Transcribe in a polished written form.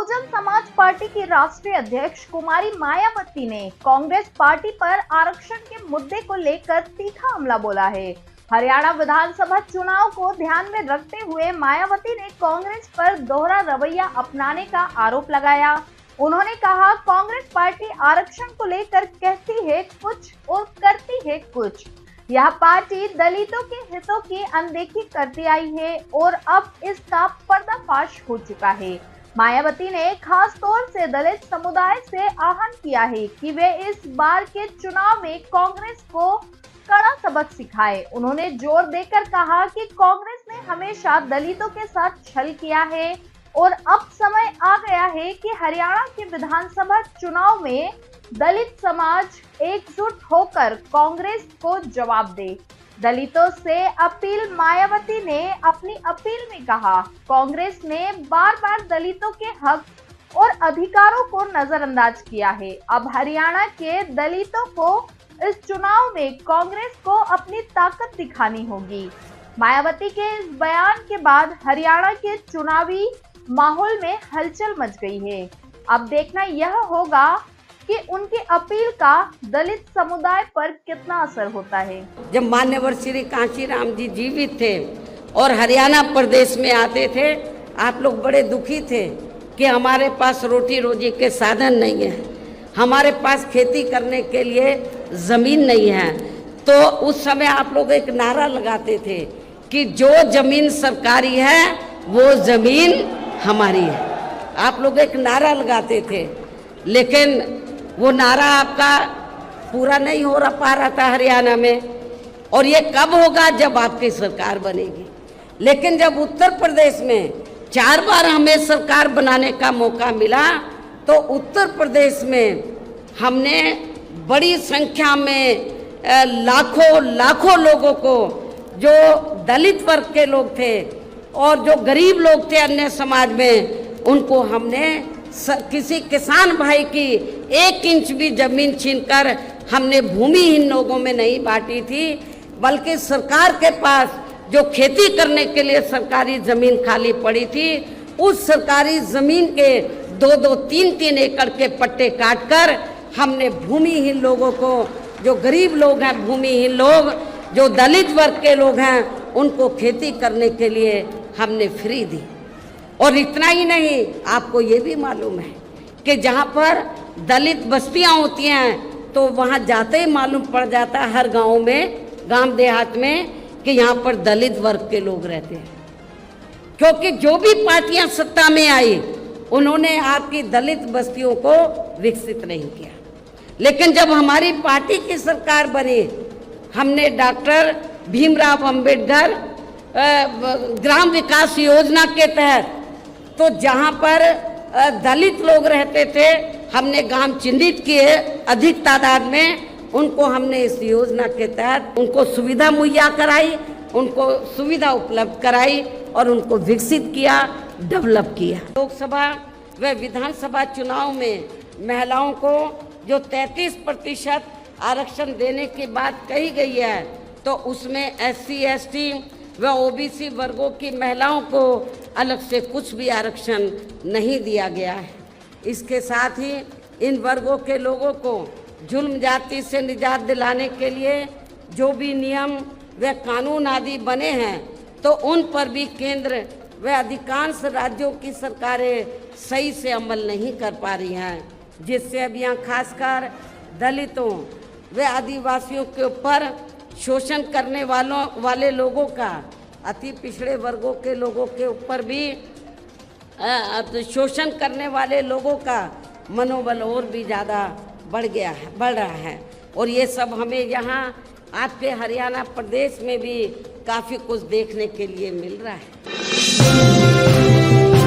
Bahujan Samaj party की राष्ट्रीय अध्यक्ष कुमारी मायावती ने कांग्रेस पार्टी पर आरक्षण के मुद्दे को लेकर तीखा हमला बोला है। हरियाणा विधानसभा चुनाव को ध्यान में रखते हुए मायावती ने कांग्रेस पर दोहरा रवैया अपनाने का आरोप लगाया। उन्होंने कहा, कांग्रेस पार्टी आरक्षण को लेकर कहती है कुछ और करती है कुछ। यह पार्टी दलितों के हितों की अनदेखी करती आई है और अब इसका पर्दाफाश हो चुका है। मायावती ने खास तौर से दलित समुदाय से आह्वान किया है कि वे इस बार के चुनाव में कांग्रेस को कड़ा सबक सिखाए। उन्होंने जोर देकर कहा कि कांग्रेस ने हमेशा दलितों के साथ छल किया है और अब समय आ गया है कि हरियाणा के विधानसभा चुनाव में दलित समाज एकजुट होकर कांग्रेस को जवाब दे। दलितों से अपील मायावती ने अपनी अपील में कहा, कांग्रेस ने बार बार दलितों के हक और अधिकारों को नजरअंदाज किया है। अब हरियाणा के दलितों को इस चुनाव में कांग्रेस को अपनी ताकत दिखानी होगी। मायावती के इस बयान के बाद हरियाणा के चुनावी माहौल में हलचल मच गई है। अब देखना यह होगा कि उनकी अपील का दलित समुदाय पर कितना असर होता है। जब मान्यवर श्री कांशीराम जी जीवित थे और हरियाणा प्रदेश में आते थे, आप लोग बड़े दुखी थे कि हमारे पास रोटी रोजी के साधन नहीं है, हमारे पास खेती करने के लिए ज़मीन नहीं है। तो उस समय आप लोग एक नारा लगाते थे कि जो ज़मीन सरकारी है वो ज़मीन हमारी है। आप लोग एक नारा लगाते थे, लेकिन वो नारा आपका पूरा नहीं हो पा रहा था हरियाणा में। और ये कब होगा? जब आपकी सरकार बनेगी। लेकिन जब उत्तर प्रदेश में 4 बार हमें सरकार बनाने का मौका मिला, तो उत्तर प्रदेश में हमने बड़ी संख्या में लाखों लोगों को, जो दलित वर्ग के लोग थे और जो गरीब लोग थे अन्य समाज में, उनको हमने किसी किसान भाई की 1 इंच भी जमीन छीनकर हमने भूमिहीन लोगों में नहीं बांटी थी, बल्कि सरकार के पास जो खेती करने के लिए सरकारी ज़मीन खाली पड़ी थी, उस सरकारी ज़मीन के 2-2, 3-3 एकड़ के पट्टे काटकर हमने भूमिहीन लोगों को, जो गरीब लोग हैं, भूमिहीन लोग, जो दलित वर्ग के लोग हैं, उनको खेती करने के लिए हमने फ्री दी। और इतना ही नहीं, आपको ये भी मालूम है कि जहाँ पर दलित बस्तियाँ होती हैं तो वहाँ जाते ही मालूम पड़ जाता है हर गांव में, गांव देहात में, कि यहाँ पर दलित वर्ग के लोग रहते हैं। क्योंकि जो भी पार्टियाँ सत्ता में आई, उन्होंने आपकी दलित बस्तियों को विकसित नहीं किया। लेकिन जब हमारी पार्टी की सरकार बनी, हमने डॉक्टर भीमराव अंबेडकर ग्राम विकास योजना के तहत, तो जहाँ पर दलित लोग रहते थे, हमने गांव चिन्हित किए अधिक तादाद में, उनको हमने इस योजना के तहत उनको सुविधा मुहैया कराई, उनको सुविधा उपलब्ध कराई और उनको विकसित किया, डेवलप किया। लोकसभा व विधानसभा चुनाव में महिलाओं को जो 33% आरक्षण देने की बात कही गई है, तो उसमें SC, ST व OBC वर्गों की महिलाओं को अलग से कुछ भी आरक्षण नहीं दिया गया है। इसके साथ ही इन वर्गों के लोगों को जुल्म जाति से निजात दिलाने के लिए जो भी नियम व कानून आदि बने हैं, तो उन पर भी केंद्र व अधिकांश राज्यों की सरकारें सही से अमल नहीं कर पा रही हैं, जिससे अब यहाँ खासकर दलितों व आदिवासियों के ऊपर शोषण करने वाले लोगों का, अति पिछड़े वर्गों के लोगों के ऊपर भी शोषण करने वाले लोगों का मनोबल और भी ज़्यादा बढ़ रहा है। और ये सब हमें यहाँ आपके हरियाणा प्रदेश में भी काफ़ी कुछ देखने के लिए मिल रहा है।